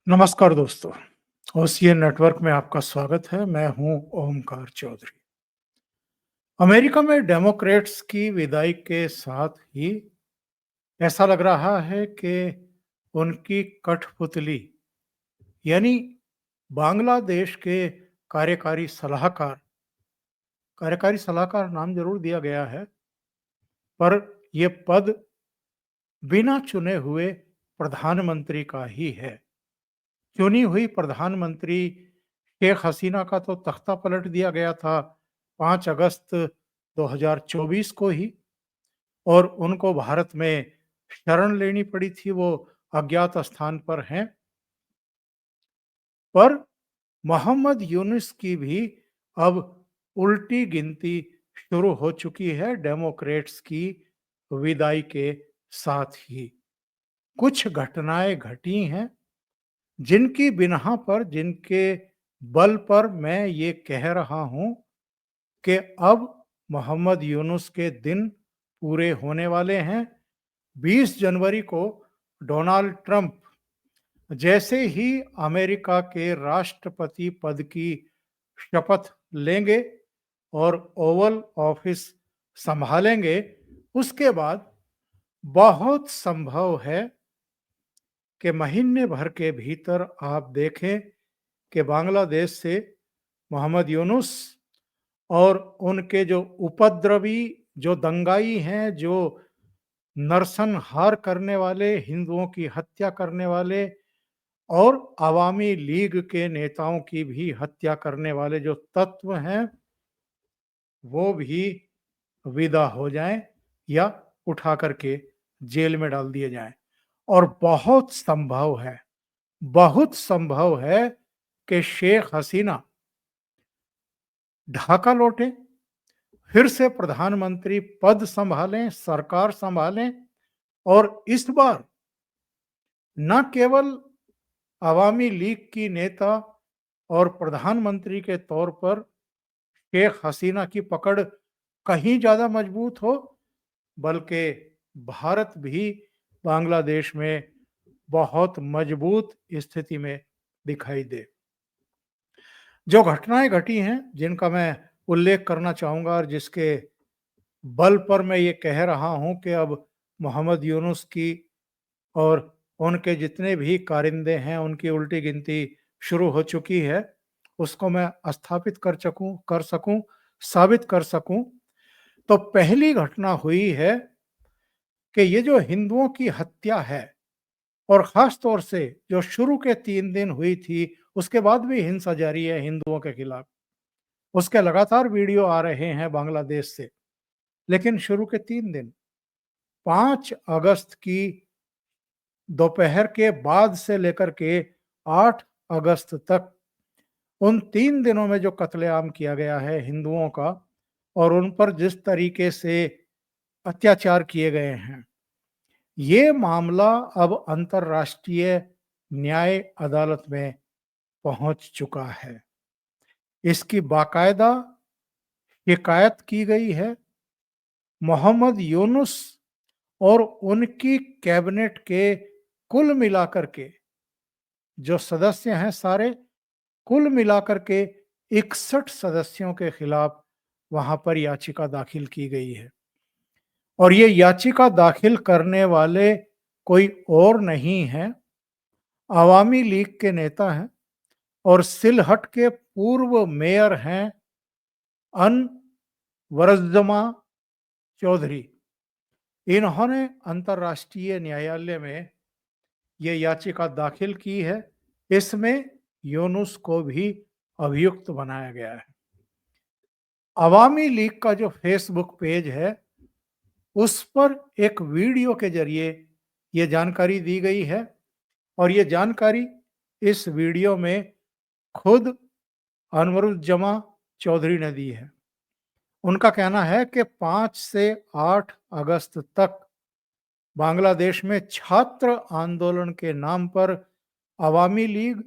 नमस्कार दोस्तों, OCA network में आपका स्वागत है। मैं हूं ओमकार चौधरी। अमेरिका में डेमोक्रेट्स की विदाई के साथ ही ऐसा लग रहा है कि उनकी कठपुतली यानी बांग्लादेश के कार्यकारी सलाहकार कार्यकारी सलाहकार नाम जरूर दिया गया है, पर यह पद बिना चुने हुए प्रधानमंत्री का ही है। चुनी हुई प्रधानमंत्री शेख हसीना का तो तख्ता पलट दिया गया था 5 अगस्त 2024 को ही, और उनको भारत में शरण लेनी पड़ी थी। वो अज्ञात स्थान पर हैं। पर मोहम्मद यूनुस की भी अब उल्टी गिनती शुरू हो चुकी है डेमोक्रेट्स की विदाई के साथ ही। कुछ घटनाएं घटी हैं जिनकी बिनहा पर, जिनके बल पर मैं ये कह रहा हूं कि अब मोहम्मद यूनुस के दिन पूरे होने वाले हैं। 20 जनवरी को डोनाल्ड ट्रंप जैसे ही अमेरिका के राष्ट्रपति पद की शपथ लेंगे और ओवल ऑफिस संभालेंगे, उसके बाद बहुत संभव है कि महीने भर के भीतर आप देखें कि बांग्लादेश से मोहम्मद यूनुस और उनके जो उपद्रवी, जो दंगाई हैं, जो नरसंहार करने वाले, हिंदुओं की हत्या करने वाले और अवामी लीग के नेताओं की भी हत्या करने वाले जो तत्व हैं, वो भी विदा हो जाएं या उठा करके जेल में डाल दिए जाएं। और बहुत संभव है कि शेख हसीना ढाका लौटे, फिर से प्रधानमंत्री पद संभालें, सरकार संभालें, और इस बार न केवल अवामी लीग की नेता और प्रधानमंत्री के तौर पर शेख हसीना की पकड़ कहीं ज्यादा मजबूत हो, बल्कि भारत भी बांग्लादेश में बहुत मजबूत स्थिति में दिखाई दे। जो घटनाएं घटी हैं जिनका मैं उल्लेख करना चाहूंगा और जिसके बल पर मैं ये कह रहा हूं कि अब मोहम्मद यूनुस की और उनके जितने भी कारिंदे हैं उनकी उल्टी गिनती शुरू हो चुकी है, उसको मैं स्थापित कर सकूं, साबित कर सकूं। तो पहली घटना हुई है कि ये जो हिंदुओं की हत्या है, और खास तौर से जो शुरू के 3 दिन हुई थी, उसके बाद भी हिंसा जारी है हिंदुओं के खिलाफ। उसके लगातार वीडियो आ रहे हैं बांग्लादेश से। लेकिन शुरू के 3 दिन, 5 अगस्त की दोपहर के बाद से लेकर के 8 अगस्त तक, उन 3 दिनों में जो कत्लेआम किया गया है हिंदुओं का और उन पर जिस तरीके से अत्याचार किए गए हैं, ये मामला अब अंतर्राष्ट्रीय न्याय अदालत में पहुंच चुका है। इसकी बाकायदा शिकायत की गई है। मोहम्मद यूनुस और उनकी कैबिनेट के कुल मिलाकर के जो सदस्य हैं सारे, कुल मिलाकर के 61 सदस्यों के खिलाफ वहां पर याचिका दाखिल की गई है। और ये याचिका दाखिल करने वाले कोई और नहीं हैं, अवामी लीग के नेता हैं और सिलहट के पूर्व मेयर हैं अनवरजमा चौधरी। इन्होंने अंतर्राष्ट्रीय न्यायालय में ये याचिका दाखिल की है। इसमें यूनुस को भी अभियुक्त बनाया गया है। अवामी लीग का जो फेसबुक पेज है, उस पर एक वीडियो के जरिए ये जानकारी दी गई है, और ये जानकारी इस वीडियो में खुद अनवरुज्जमा चौधरी ने दी है। उनका कहना है कि 5 से 8 अगस्त तक बांग्लादेश में छात्र आंदोलन के नाम पर अवामी लीग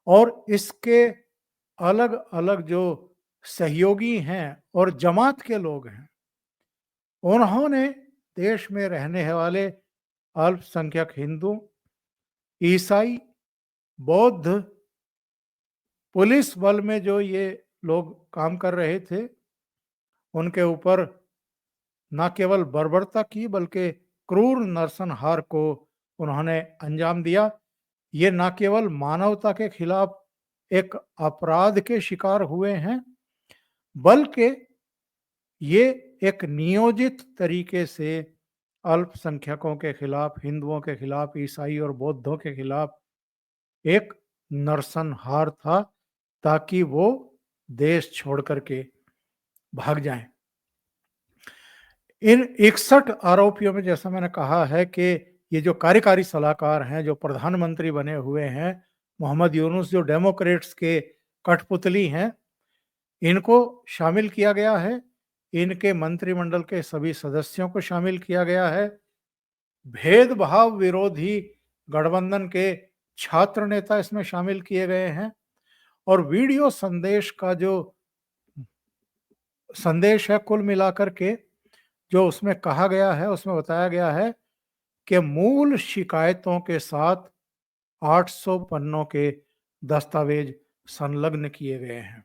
और इसके अलग अलग जो सहयोगी हैं और जमात के लोग हैं, उन्होंने देश में रहने वाले अल्पसंख्यक हिंदू, ईसाई बौद्ध पुलिस बल में जो ये लोग काम कर रहे थे, उनके ऊपर ना केवल बर्बरता की बल्कि क्रूर नरसंहार को उन्होंने अंजाम दिया। ये ना केवल मानवता के खिलाफ एक अपराध के शिकार हुए हैं, बल्कि ये एक नियोजित तरीके से अल्पसंख्यकों के खिलाफ, हिंदुओं के खिलाफ, ईसाई और बौद्धों के खिलाफ एक नरसंहार था, ताकि वो देश छोड़ करके भाग जाएं। इन 61 आरोपियों में जैसा मैंने कहा है कि ये जो कार्यकारी सलाहकार हैं, जो प्रधानमंत्री बने हुए हैं, मोहम्मद यूनुस जो डेमोक्रेट्स के कठपुतली हैं, इनको शामिल किया गया है। इनके मंत्रिमंडल के सभी सदस्यों को शामिल किया गया है। भेदभाव विरोधी गठबंधन के छात्र नेता इसमें शामिल किए गए हैं और वीडियो संदेश का जो संदेश है, कुल मिलाकर के जो उसमें कहा गया है, उसमें बताया गया है कि मूल शिकायतों के साथ 800 पन्नों के दस्तावेज संलग्न किए गए हैं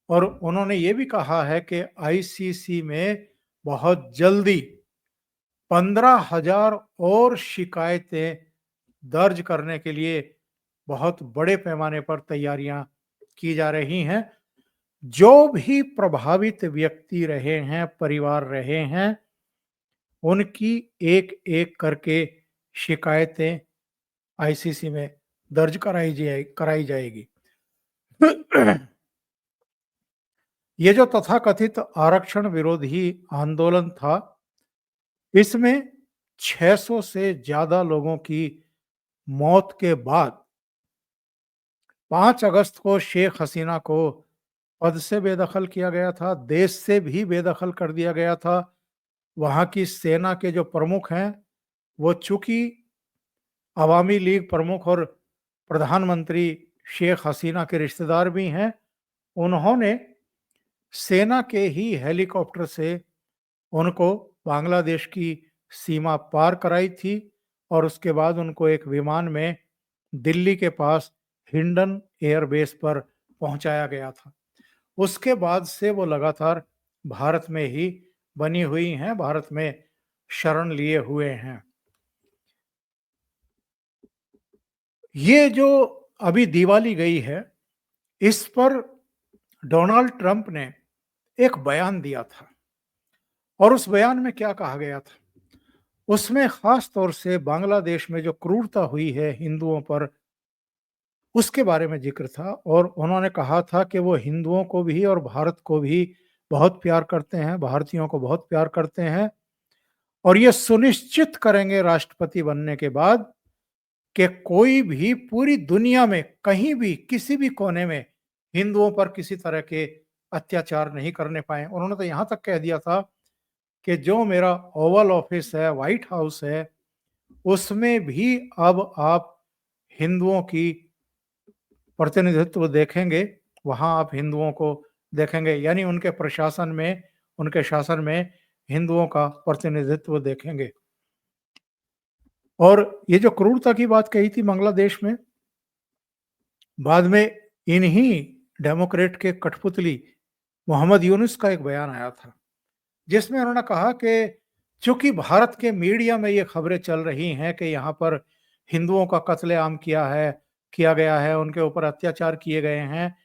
और उन्होंने ये भी कहा है कि आईसीसी में बहुत जल्दी 15,000 और शिकायतें दर्ज करने के लिए बहुत बड़े पैमाने पर तैयारियां की जा रही हैं। जो भी प्रभावित व्यक्ति रहे हैं, परिवार रहे हैं, उनकी एक-एक करके शिकायतें आईसीसी में दर्ज कराई जाएगी। ये जो तथाकथित आरक्षण विरोधी आंदोलन था, इसमें 600 से ज्यादा लोगों की मौत के बाद 5 अगस्त को शेख हसीना को पद से बेदखल किया गया था, देश से भी बेदखल कर दिया गया था। वहाँ की सेना के जो प्रमुख हैं, वो चूंकि अवामी लीग प्रमुख और प्रधानमंत्री शेख हसीना के रिश्तेदार भी हैं, उन्होंने सेना के ही हेलीकॉप्टर से उनको बांग्लादेश की सीमा पार कराई थी और उसके बाद उनको एक विमान में दिल्ली के पास हिंडन एयरबेस पर पहुंचाया गया था। उसके बाद से वो लगातार भारत में ही बनी हुई हैं, भारत में शरण लिए हुए हैं। ये जो अभी दिवाली गई है, इस पर डोनाल्ड ट्रंप ने एक बयान दिया था और उस बयान में क्या कहा गया था, उसमें खास तौर से बांग्लादेश में जो क्रूरता हुई है हिंदुओं पर, उसके बारे में जिक्र था और उन्होंने कहा था कि वो हिंदुओं को भी और भारत को भी बहुत प्यार करते हैं, भारतीयों को बहुत प्यार करते हैं और ये सुनिश्चित करेंगे राष्ट्रपति बनने के बाद कि कोई भी पूरी दुनिया में कहीं भी किसी भी कोने में हिंदुओं पर किसी तरह के अत्याचार नहीं करने पाए। उन्होंने तो यहाँ तक कह दिया था कि जो मेरा ओवल ऑफिस है, व्हाइट हाउस है, उसमें भी अब आप हिंदुओं की प्रतिनिधित्व देखेंगे, वहाँ आप हिंदुओं को देखेंगे, यानी उनके प्रशासन में, उनके शासन में हिंदुओं का प्रतिनिधित्व देखेंगे। और ये जो क्रूरता की बात कही थी बांग्लादेश में, बाद में इन्हीं डेमोक्रेट के कठपुतली मोहम्मद यूनुस का एक बयान आया था, जिसमें उन्होंने कहा कि चूंकि भारत के मीडिया में ये खबरें चल रही हैं कि यहाँ पर हिंदुओं का कत्लेआम किया गया है, उनके ऊपर अत्याचार किए गए हैं,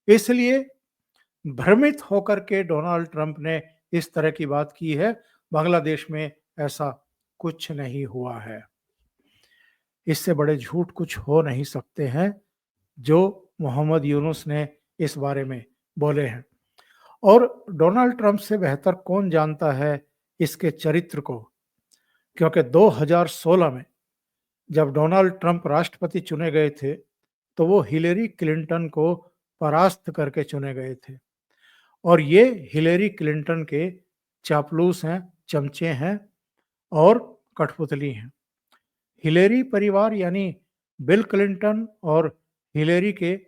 इसलिए भ्रमित होकर के डोनाल्ड ट्रंप ने इस तरह की बात की है। बांग्लादेश में ऐसा कुछ नहीं हुआ है। इससे बड़े झूठ कुछ हो नहीं सकते हैं जो मोहम्मद यूनुस ने इस बारे में बोले हैं। और डोनाल्ड ट्रंप से बेहतर कौन जानता है इसके चरित्र को, क्योंकि 2016 में जब डोनाल्ड ट्रंप राष्ट्रपति चुने गए थे, तो वो हिलेरी क्लिंटन को परास्त करके चुने गए थे और ये हिलेरी क्लिंटन के चापलूस हैं, चमचे हैं और कठपुतली हैं। हिलेरी परिवार यानी बिल क्लिंटन और हिलेरी के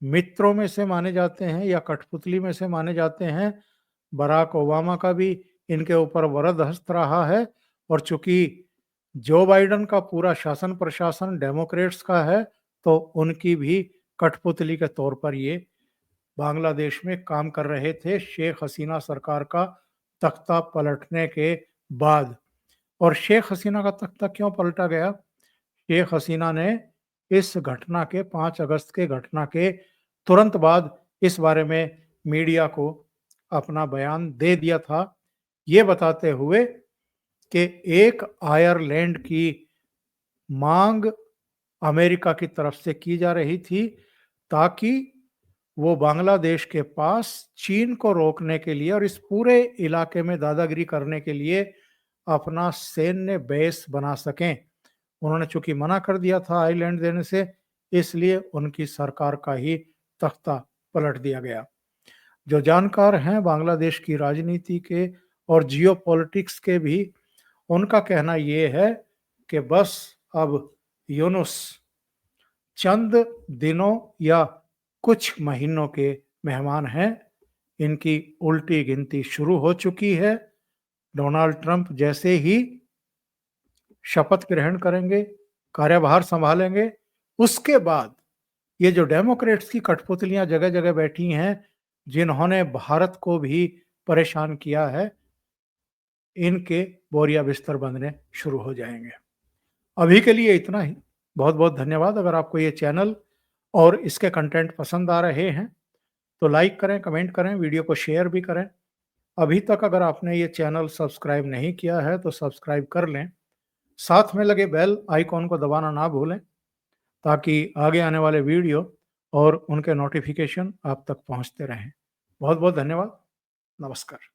मित्रों में से माने जाते हैं या कठपुतली में से माने जाते हैं। बराक ओबामा का भी इनके ऊपर वरद हस्त रहा है और चूंकि जो बाइडेन का पूरा शासन प्रशासन डेमोक्रेट्स का है, तो उनकी भी कठपुतली के तौर पर ये बांग्लादेश में काम कर रहे थे शेख हसीना सरकार का तख्ता पलटने के बाद। और शेख हसीना का तख्ता क्यों पलटा गया? शेख हसीना ने इस घटना के 5 अगस्त के घटना के तुरंत बाद इस बारे में मीडिया को अपना बयान दे दिया था, ये बताते हुए कि एक आयरलैंड की मांग अमेरिका की तरफ से की जा रही थी ताकि वो बांग्लादेश के पास चीन को रोकने के लिए और इस पूरे इलाके में दादागिरी करने के लिए अपना सैन्य बेस बना सकें। उन्होंने चूंकि मना कर दिया था आइलैंड देने से, इसलिए उनकी सरकार का ही तख्ता पलट दिया गया। जो जानकार हैं बांग्लादेश की राजनीति के और जियोपॉलिटिक्स के भी, उनका कहना ये है कि बस अब यूनुस चंद दिनों या कुछ महीनों के मेहमान हैं। इनकी उल्टी गिनती शुरू हो चुकी है। डोनाल्ड ट्रंप जैसे ही शपथ ग्रहण करेंगे, कार्यभार संभालेंगे, उसके बाद ये जो डेमोक्रेट्स की कठपुतलियां जगह जगह बैठी हैं, जिन्होंने भारत को भी परेशान किया है, इनके बोरिया बिस्तर बंधने शुरू हो जाएंगे। अभी के लिए इतना ही। बहुत बहुत धन्यवाद। अगर आपको ये चैनल और इसके कंटेंट पसंद आ रहे हैं तो लाइक करें, कमेंट करें, वीडियो को शेयर भी करें। अभी तक अगर आपने ये चैनल सब्सक्राइब नहीं किया है तो सब्सक्राइब कर लें। साथ में लगे बेल आइकॉन को दबाना ना भूलें ताकि आगे आने वाले वीडियो और उनके नोटिफिकेशन आप तक पहुंचते रहें। बहुत बहुत धन्यवाद। नमस्कार।